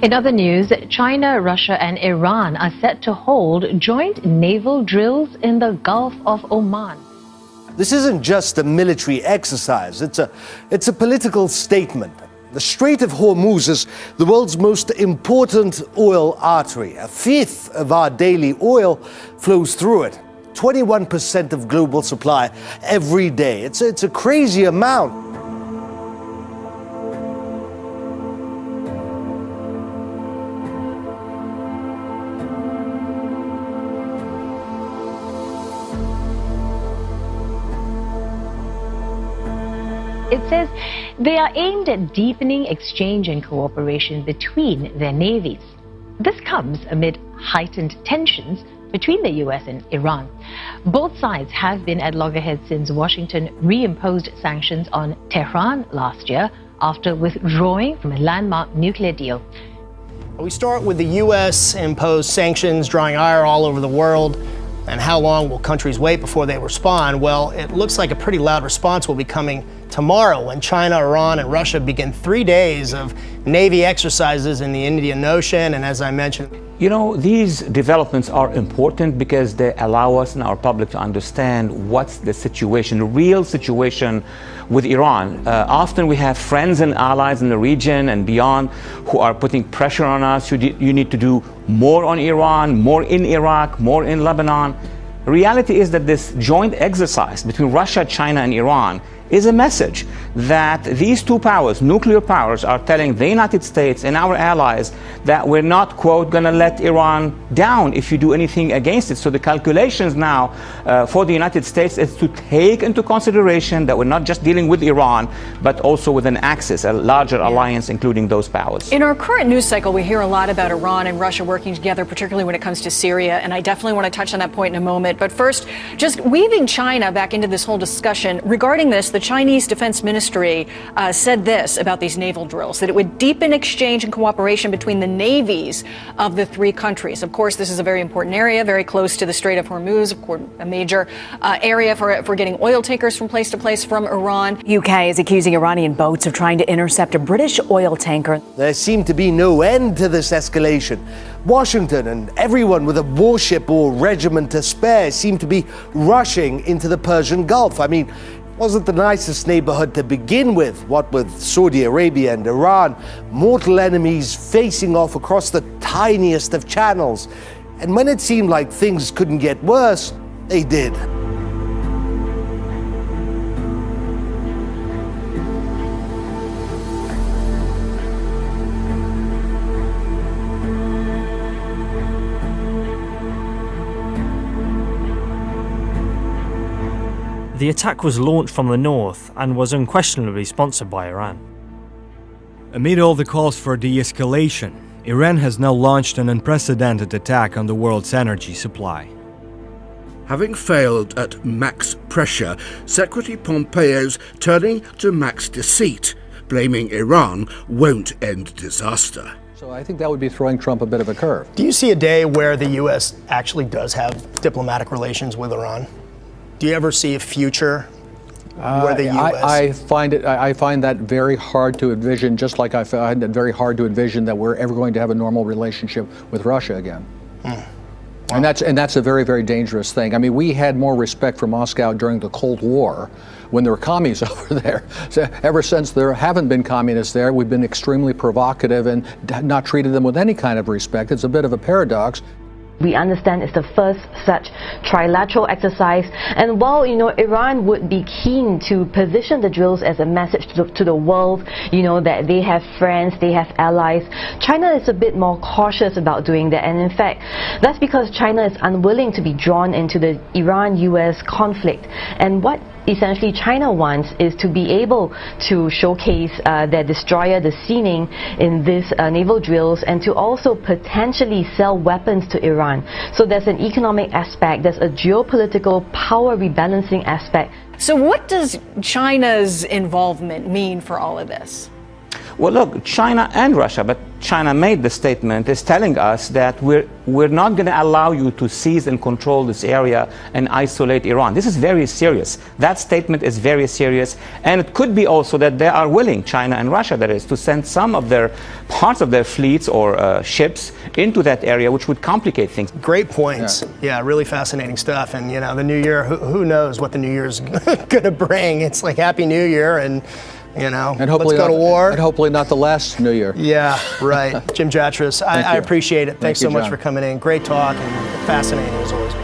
In other news, China, Russia and Iran are set to hold joint naval drills in the Gulf of Oman. This isn't just a military exercise, it's a political statement. The Strait of Hormuz is the world's most important oil artery. A fifth of our daily oil flows through it. 21% of global supply every day. It's a crazy amount. It says they are aimed at deepening exchange and cooperation between their navies. This comes amid heightened tensions between the U.S. and Iran. Both sides have been at loggerheads since Washington reimposed sanctions on Tehran last year after withdrawing from a landmark nuclear deal. We start with the U.S. imposed sanctions, drawing ire all over the world. And how long will countries wait before they respond? Well, it looks like a pretty loud response will be coming tomorrow when China, Iran, and Russia begin 3 days of Navy exercises in the Indian Ocean. And as I mentioned, you know, these developments are important because they allow us and our public to understand what's the situation, the real situation with Iran. Often we have friends and allies in the region and beyond who are putting pressure on us. You need to do more on Iran, more in Iraq, more in Lebanon. The reality is that this joint exercise between Russia, China, and Iran is a message that these two powers, nuclear powers, are telling the United States and our allies that we're not, quote, going to let Iran down if you do anything against it. So the calculations now for the United States is to take into consideration that we're not just dealing with Iran, but also with an axis, a larger alliance, including those powers. In our current news cycle, we hear a lot about Iran and Russia working together, particularly when it comes to Syria, and I definitely want to touch on that point in a moment. But first, just weaving China back into this whole discussion, regarding this, the Chinese Defense Ministry said this about these naval drills, that it would deepen exchange and cooperation between the navies of the three countries. Of course, this is a very important area, very close to the Strait of Hormuz, of course, a major area for getting oil tankers from place to place from Iran. UK is accusing Iranian boats of trying to intercept a British oil tanker. There seemed to be no end to this escalation. Washington and everyone with a warship or regiment to spare seemed to be rushing into the Persian Gulf. I mean, wasn't the nicest neighborhood to begin with, what with Saudi Arabia and Iran, mortal enemies facing off across the tiniest of channels. And when it seemed like things couldn't get worse, they did. The attack was launched from the north and was unquestionably sponsored by Iran. Amid all the calls for de-escalation, Iran has now launched an unprecedented attack on the world's energy supply. Having failed at max pressure, Secretary Pompeo's turning to max deceit, blaming Iran won't end disaster. So I think that would be throwing Trump a bit of a curve. Do you see a day where the U.S. actually does have diplomatic relations with Iran? Do you ever see a future where the U.S. I find that very hard to envision, just like I find it very hard to envision that we're ever going to have a normal relationship with Russia again. Wow. And that's a very, very dangerous thing. I mean, we had more respect for Moscow during the Cold War when there were commies over there. So ever since there haven't been communists there, we've been extremely provocative and not treated them with any kind of respect. It's a bit of a paradox. We understand it's the first such trilateral exercise, and while Iran would be keen to position the drills as a message to the world, that they have friends, they have allies, China is a bit more cautious about doing that. And in fact, that's because China is unwilling to be drawn into the Iran-US conflict. And what essentially China wants is to be able to showcase their destroyer, the Sea-Ning, in these naval drills, and to also potentially sell weapons to Iran. So there's an economic aspect, there's a geopolitical power rebalancing aspect. So what does China's involvement mean for all of this? Well, look, China and Russia, but China made the statement is telling us that we're not going to allow you to seize and control this area and isolate Iran. This is very serious. That statement is very serious, and it could be also that they are willing, China and Russia that is, to send some of their parts of their fleets or ships into that area, which would complicate things. Great points. Yeah, really fascinating stuff. And you know, the new year, who knows what the new year's going to bring? It's like Happy New Year, and you know, and hopefully let's go to war. And hopefully not the last New Year. Yeah, right. Jim Jatras, I appreciate it. Thanks so much John. for coming in. Great talk and fascinating as always.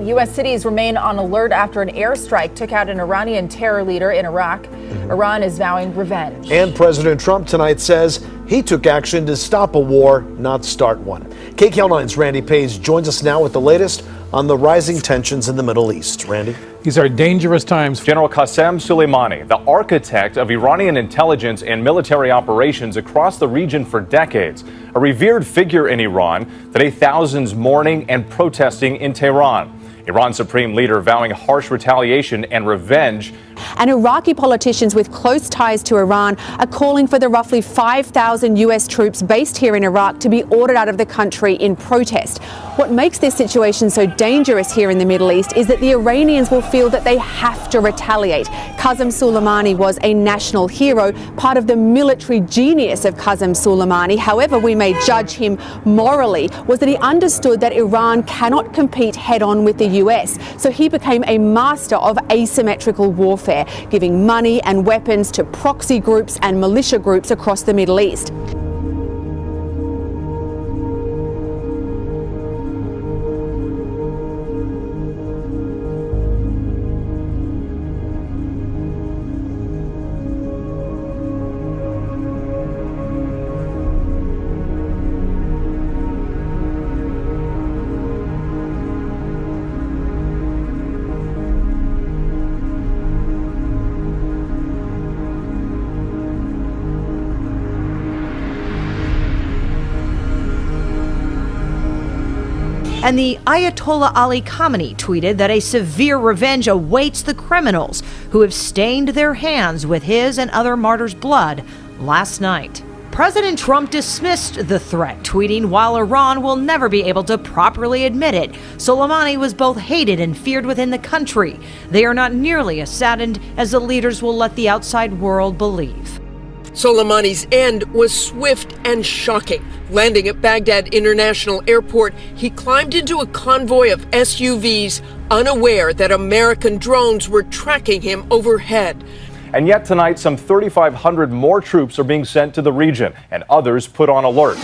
U.S. cities remain on alert after an airstrike took out an Iranian terror leader in Iraq. Iran is vowing revenge. And President Trump tonight says he took action to stop a war, not start one. KCAL9's Randy Page joins us now with the latest on the rising tensions in the Middle East. Randy? These are dangerous times. General Qasem Soleimani, the architect of Iranian intelligence and military operations across the region for decades, a revered figure in Iran, today thousands mourning and protesting in Tehran. Iran's supreme leader vowing harsh retaliation and revenge. And Iraqi politicians with close ties to Iran are calling for the roughly 5,000 U.S. troops based here in Iraq to be ordered out of the country in protest. What makes this situation so dangerous here in the Middle East is that the Iranians will feel that they have to retaliate. Qasem Soleimani was a national hero, part of the military genius of Qasem Soleimani, however we may judge him morally, was that he understood that Iran cannot compete head-on with the US. So he became a master of asymmetrical warfare, giving money and weapons to proxy groups and militia groups across the Middle East. And the Ayatollah Ali Khamenei tweeted that a severe revenge awaits the criminals who have stained their hands with his and other martyrs' blood last night. President Trump dismissed the threat, tweeting, "While Iran will never be able to properly admit it, Soleimani was both hated and feared within the country. They are not nearly as saddened as the leaders will let the outside world believe." Soleimani's end was swift and shocking. Landing at Baghdad International Airport, he climbed into a convoy of SUVs, unaware that American drones were tracking him overhead. And yet tonight, some 3,500 more troops are being sent to the region and others put on alert.